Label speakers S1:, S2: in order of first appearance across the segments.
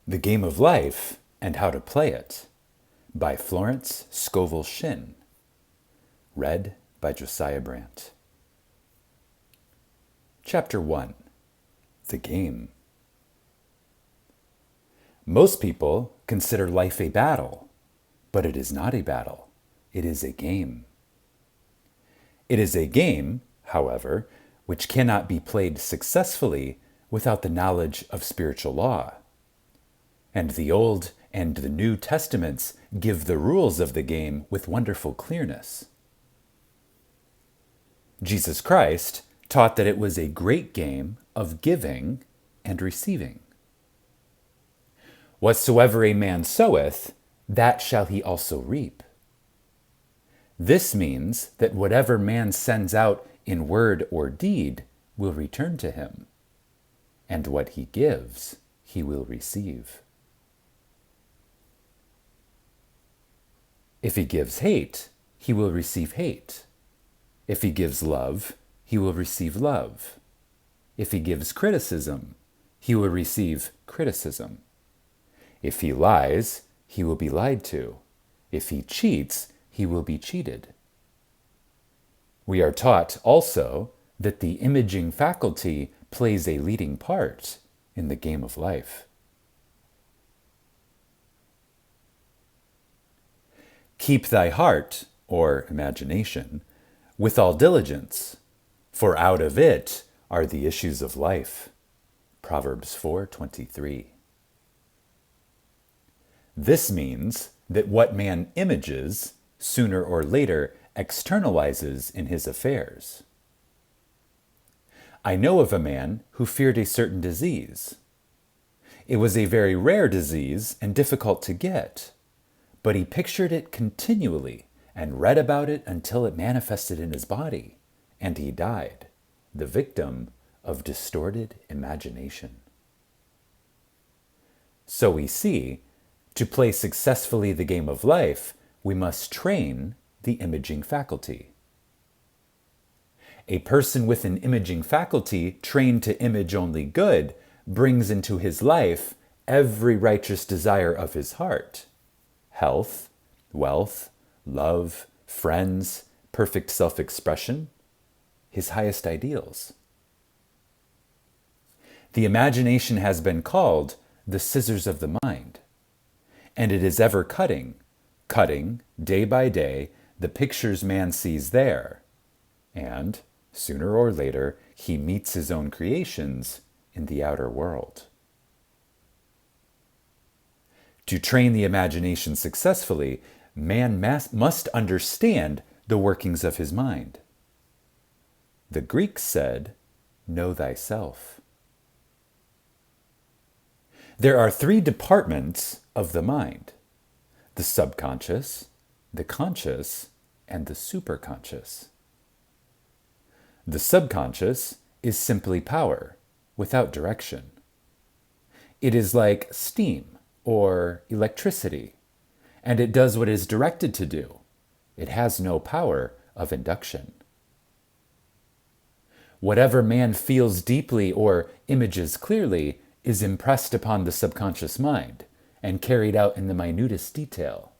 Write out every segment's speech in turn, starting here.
S1: The Game of Life and How to Play It by Florence, Scovel, Shinn. Read by Josiah Brandt. Chapter 1. The Game. Most people consider life a battle, but it is not a battle. It is a game. It is a game, however, which cannot be played successfully without the knowledge of spiritual law. And the Old and the New Testaments give the rules of the game with wonderful clearness. Jesus Christ taught that it was a great game of giving and receiving. Whatsoever a man soweth, that shall he also reap. This means that whatever man sends out in word or deed will return to him, and what he gives, he will receive. If he gives hate, he will receive hate. If he gives love, he will receive love. If he gives criticism, he will receive criticism. If he lies, he will be lied to. If he cheats, he will be cheated. We are taught also that the imaging faculty plays a leading part in the game of life. Keep thy heart, or imagination, with all diligence, for out of it are the issues of life. Proverbs 4:23. This means that what man images, sooner or later externalizes in his affairs. I know of a man who feared a certain disease. It was a very rare disease and difficult to get, but he pictured it continually and read about it until it manifested in his body, and he died, the victim of distorted imagination. So we see, to play successfully the game of life, we must train the imaging faculty. A person with an imaging faculty trained to image only good brings into his life every righteous desire of his heart: health, wealth, love, friends, perfect self-expression, his highest ideals. The imagination has been called the scissors of the mind, and it is ever cutting day by day the pictures man sees there, and sooner or later he meets his own creations in the outer world. To train the imagination successfully, man must understand the workings of his mind. The Greeks said, "Know thyself." There are three departments of the mind: the subconscious, the conscious, and the superconscious. The subconscious is simply power, without direction. It is like steam or electricity, and it does what it is directed to do. It has no power of induction. Whatever man feels deeply or images clearly is impressed upon the subconscious mind and carried out in the minutest detail.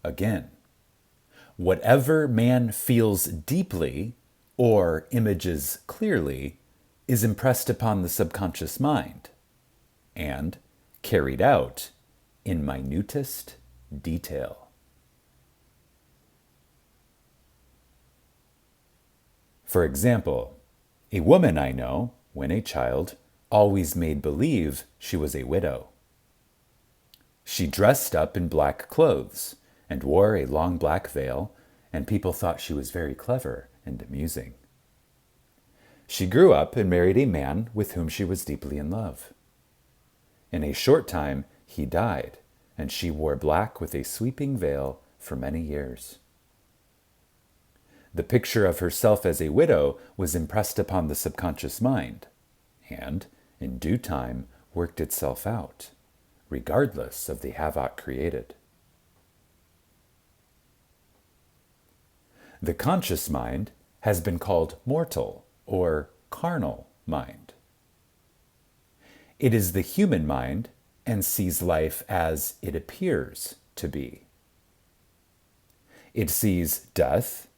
S1: Again, whatever man feels deeply or images clearly is impressed upon the subconscious mind and carried out in minutest detail. For example, a woman I know, when a child, always made believe she was a widow. She dressed up in black clothes and wore a long black veil, and people thought she was very clever and amusing. She grew up and married a man with whom she was deeply in love. In a short time, he died, and she wore black with a sweeping veil for many years. The picture of herself as a widow was impressed upon the subconscious mind, and, in due time, worked itself out, regardless of the havoc created. The conscious mind has been called mortal or carnal mind. It is the human mind and sees life as it appears to be. It sees death,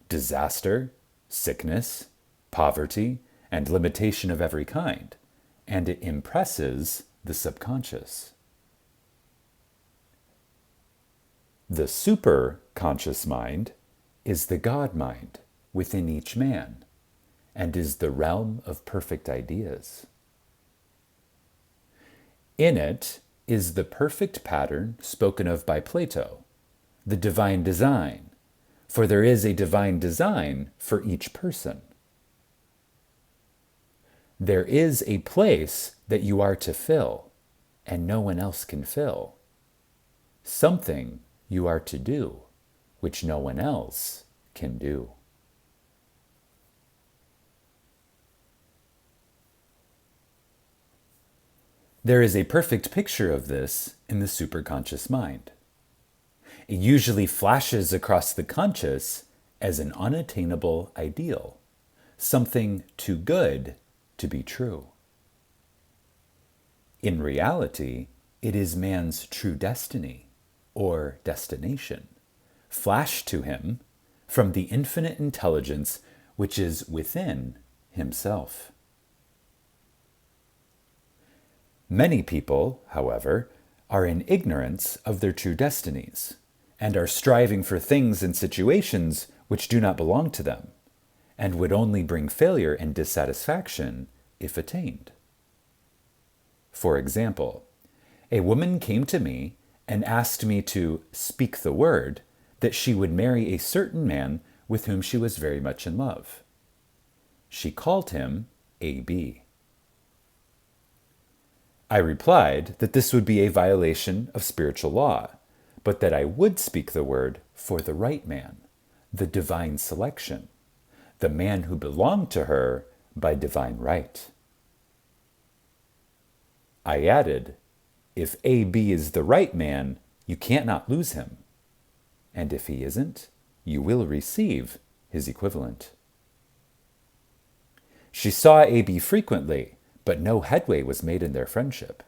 S1: disaster, sickness, poverty, and limitation of every kind, and it impresses the subconscious. The superconscious mind is the God mind within each man, and is the realm of perfect ideas. In it is the perfect pattern spoken of by Plato, the divine design, for there is a divine design for each person. There is a place that you are to fill, and no one else can fill. Something you are to do, which no one else can do. There is a perfect picture of this in the superconscious mind. It usually flashes across the conscious as an unattainable ideal, something too good to be true. In reality, it is man's true destiny, or destination, flashed to him from the infinite intelligence which is within himself. Many people, however, are in ignorance of their true destinies, and are striving for things and situations which do not belong to them, and would only bring failure and dissatisfaction if attained. For example, a woman came to me and asked me to speak the word that she would marry a certain man with whom she was very much in love. She called him A.B. I replied that this would be a violation of spiritual law, but that I would speak the word for the right man, the divine selection, the man who belonged to her by divine right. I added, if A.B. is the right man, you can't not lose him. And if he isn't, you will receive his equivalent. She saw A.B. frequently, but no headway was made in their friendship.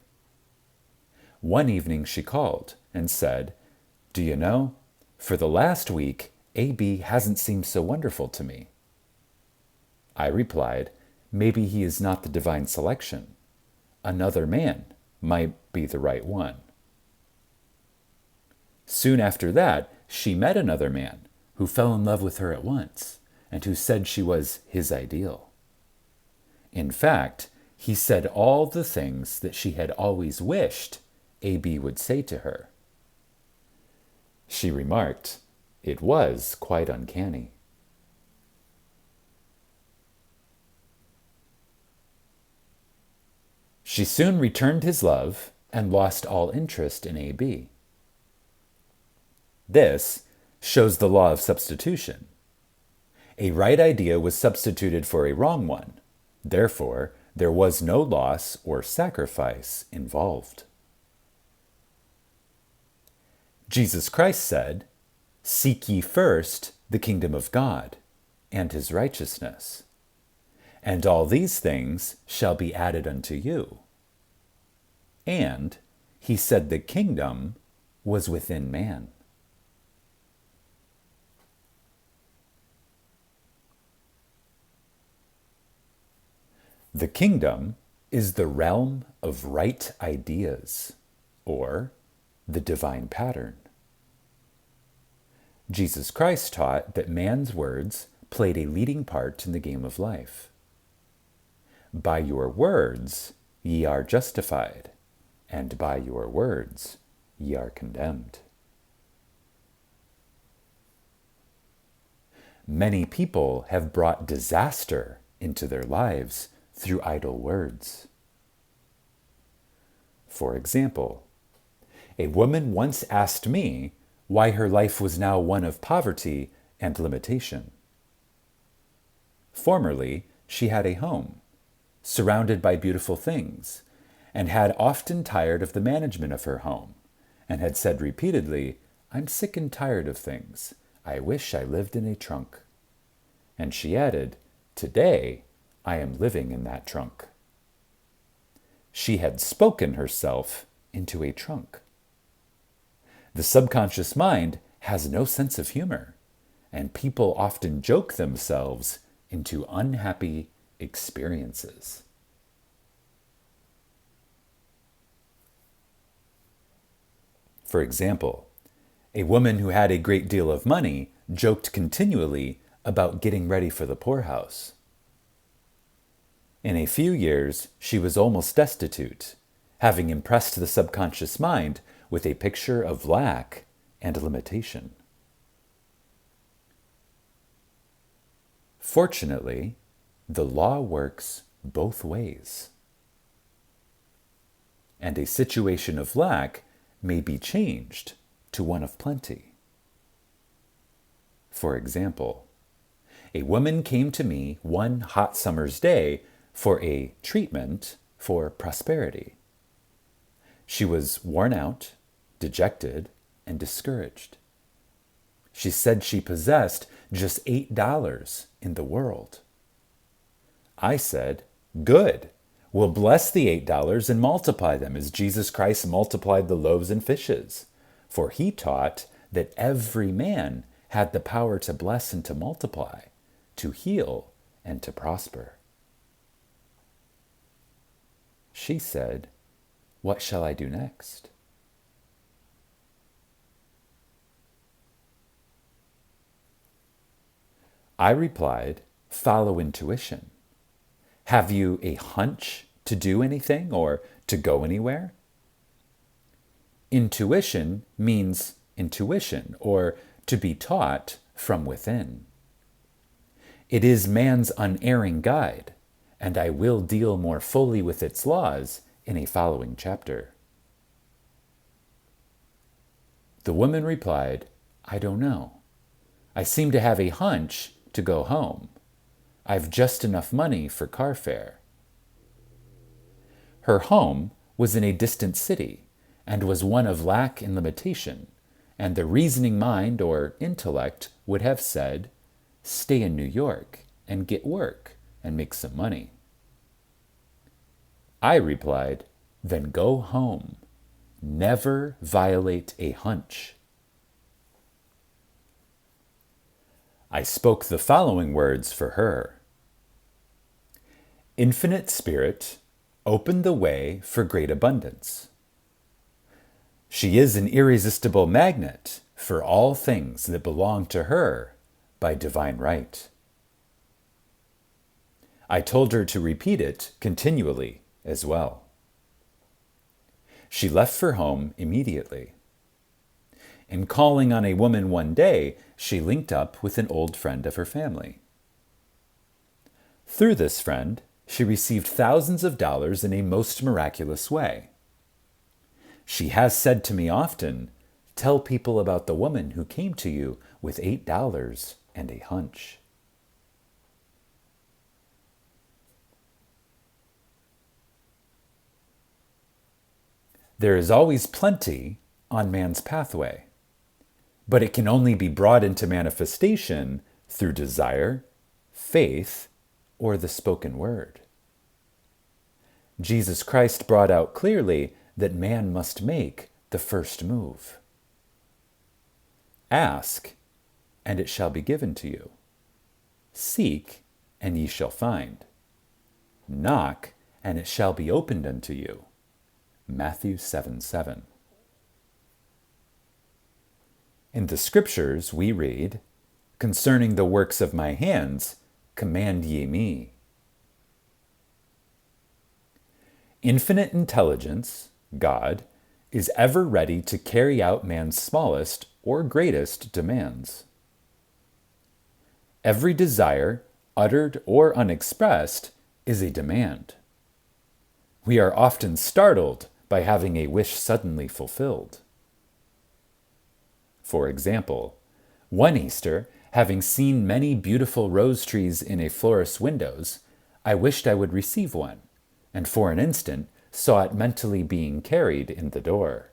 S1: One evening she called and said, "Do you know, for the last week, A.B. hasn't seemed so wonderful to me." I replied, maybe he is not the divine selection. Another man might be the right one. Soon after that, she met another man who fell in love with her at once and who said she was his ideal. In fact, he said all the things that she had always wished A.B. would say to her. She remarked, it was quite uncanny. She soon returned his love and lost all interest in A.B. This shows the law of substitution. A right idea was substituted for a wrong one. Therefore, there was no loss or sacrifice involved. Jesus Christ said, "Seek ye first the kingdom of God and his righteousness, and all these things shall be added unto you." And he said the kingdom was within man. The kingdom is the realm of right ideas, or the divine pattern. Jesus Christ taught that man's words played a leading part in the game of life. By your words ye are justified, and by your words ye are condemned. Many people have brought disaster into their lives through idle words. For example, a woman once asked me why her life was now one of poverty and limitation. Formerly, she had a home, surrounded by beautiful things, and had often tired of the management of her home, and had said repeatedly, "I'm sick and tired of things. I wish I lived in a trunk." And she added, "Today, I am living in that trunk." she had spoken herself into a trunk. The subconscious mind has no sense of humor, and people often joke themselves into unhappy experiences. For example, a woman who had a great deal of money joked continually about getting ready for the poorhouse. In a few years, she was almost destitute, having impressed the subconscious mind with a picture of lack and limitation. Fortunately, the law works both ways, and a situation of lack may be changed to one of plenty. For example, a woman came to me one hot summer's day for a treatment for prosperity. She was worn out, dejected, and discouraged. She said she possessed just $8 in the world. I said, "Good. We'll bless the $8 and multiply them as Jesus Christ multiplied the loaves and fishes. For he taught that every man had the power to bless and to multiply, to heal and to prosper." She said, "What shall I do next?" I replied, "Follow intuition. Have you a hunch to do anything or to go anywhere?" Intuition means intuition, or to be taught from within. It is man's unerring guide, and I will deal more fully with its laws in a following chapter. The woman replied, "I don't know. I seem to have a hunch to go home. I've just enough money for car fare." Her home was in a distant city and was one of lack and limitation, and the reasoning mind or intellect would have said, "Stay in New York and get work and make some money." I replied, "Then go home. Never violate a hunch." I spoke the following words for her. "Infinite Spirit, open the way for great abundance." She is an irresistible magnet for all things that belong to her by divine right. I told her to repeat it continually as well. She left for home immediately. In calling on a woman one day, she linked up with an old friend of her family. Through this friend, she received thousands of dollars in a most miraculous way. She has said to me often, "Tell people about the woman who came to you with $8 and a hunch." There is always plenty on man's pathway, but it can only be brought into manifestation through desire, faith, or the spoken word. Jesus Christ brought out clearly that man must make the first move. Ask, and it shall be given to you. Seek, and ye shall find. Knock, and it shall be opened unto you. Matthew 7:7. In the Scriptures we read, "Concerning the works of my hands, command ye me." Infinite intelligence, God, is ever ready to carry out man's smallest or greatest demands. Every desire, uttered or unexpressed, is a demand. We are often startled by having a wish suddenly fulfilled. For example, one Easter, having seen many beautiful rose trees in a florist's windows, I wished I would receive one, and for an instant saw it mentally being carried in the door.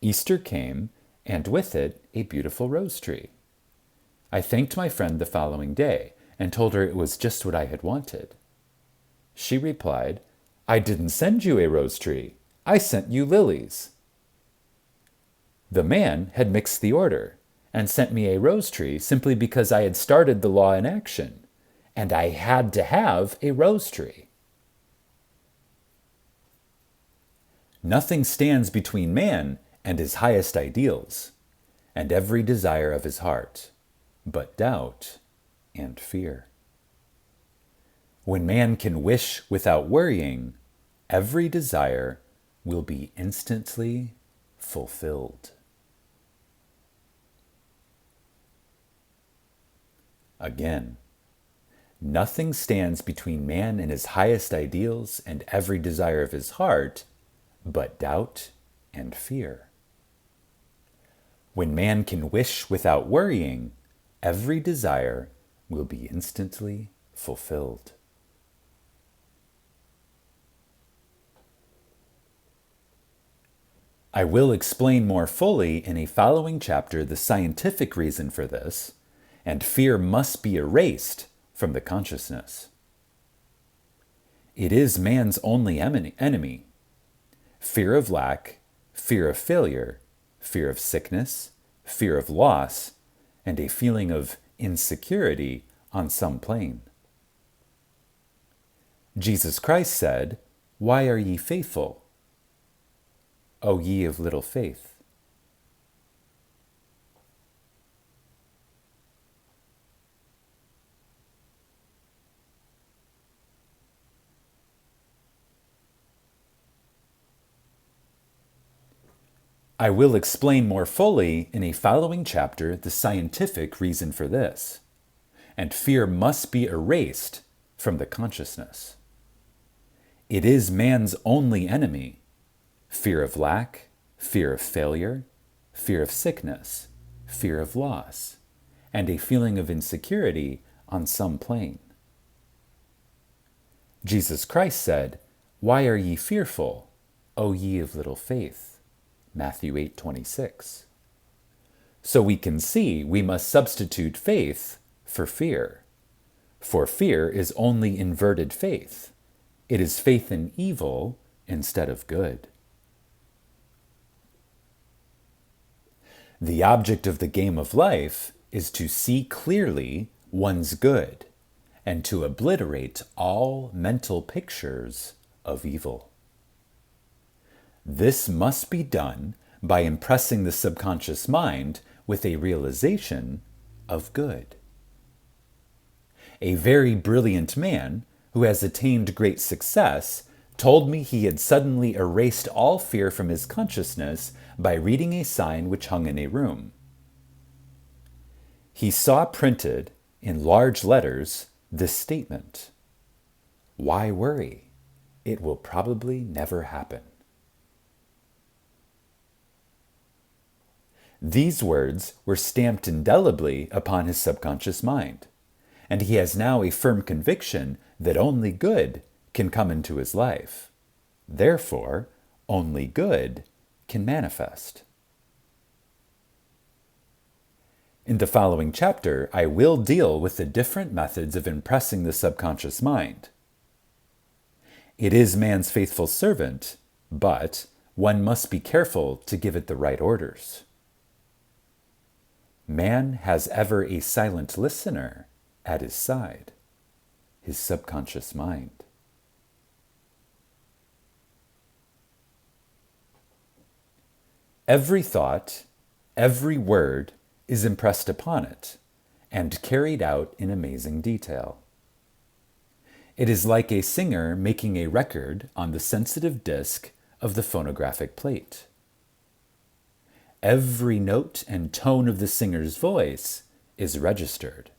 S1: Easter came, and with it a beautiful rose tree. I thanked my friend the following day and told her it was just what I had wanted. She replied, I didn't send you a rose tree. I sent you lilies. The man had mixed the order and sent me a rose tree simply because I had started the law in action, and I had to have a rose tree. Nothing stands between man and his highest ideals, and every desire of his heart, but doubt and fear. When man can wish without worrying, every desire will be instantly fulfilled. Again, nothing stands between man and his highest ideals and every desire of his heart, but doubt and fear. When man can wish without worrying, every desire will be instantly fulfilled. I will explain more fully in a following chapter the scientific reason for this, and fear must be erased from the consciousness. It is man's only enemy. Fear of lack, fear of failure, fear of sickness, fear of loss, and a feeling of insecurity on some plane. Jesus Christ said, "Why are ye faithful, O ye of little faith?" I will explain more fully in a following chapter the scientific reason for this, and fear must be erased from the consciousness. It is man's only enemy. Fear of lack, fear of failure, fear of sickness, fear of loss, and a feeling of insecurity on some plane. Jesus Christ said, "Why are ye fearful, O ye of little faith?" Matthew 8:26. So we can see we must substitute faith for fear. For fear is only inverted faith. It is faith in evil instead of good. The object of the game of life is to see clearly one's good and to obliterate all mental pictures of evil. This must be done by impressing the subconscious mind with a realization of good. A very brilliant man who has attained great success told me he had suddenly erased all fear from his consciousness by reading a sign which hung in a room. He saw printed in large letters this statement: "Why worry? It will probably never happen." These words were stamped indelibly upon his subconscious mind, and he has now a firm conviction that only good can come into his life. Therefore, only good can manifest. In the following chapter, I will deal with the different methods of impressing the subconscious mind. It is man's faithful servant, but one must be careful to give it the right orders. Man has ever a silent listener at his side, his subconscious mind. Every thought, every word is impressed upon it and carried out in amazing detail. It is like a singer making a record on the sensitive disc of the phonographic plate. Every note and tone of the singer's voice is registered.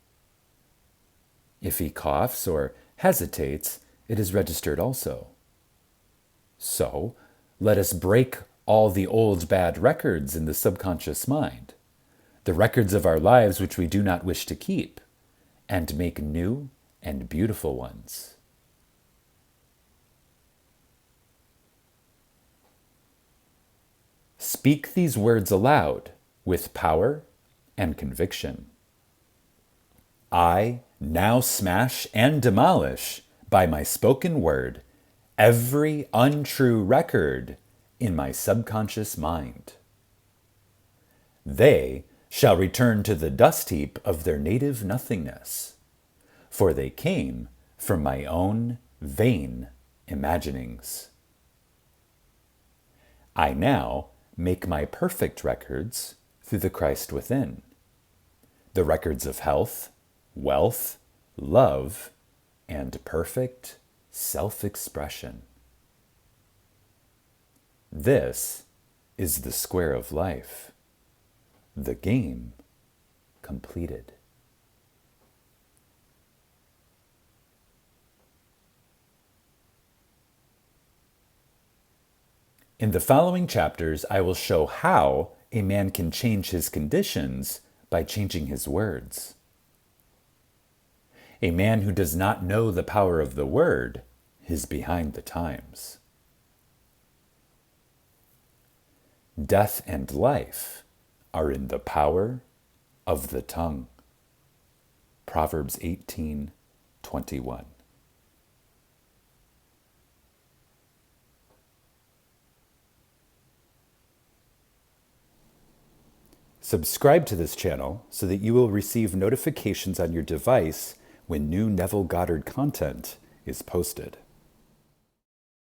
S1: If he coughs or hesitates, it is registered also. So, let us break all the old bad records in the subconscious mind, the records of our lives which we do not wish to keep, and make new and beautiful ones. Speak these words aloud with power and conviction. I now smash and demolish by my spoken word every untrue record in my subconscious mind. They shall return to the dust heap of their native nothingness, for they came from my own vain imaginings. I now make my perfect records through the Christ within, the records of health, wealth, love, and perfect self-expression. This is the square of life, the game completed. In the following chapters, I will show how a man can change his conditions by changing his words. A man who does not know the power of the word is behind the times. Death and life are in the power of the tongue. Proverbs 18:21. Subscribe to this channel so that you will receive notifications on your device when new Neville Goddard content is posted.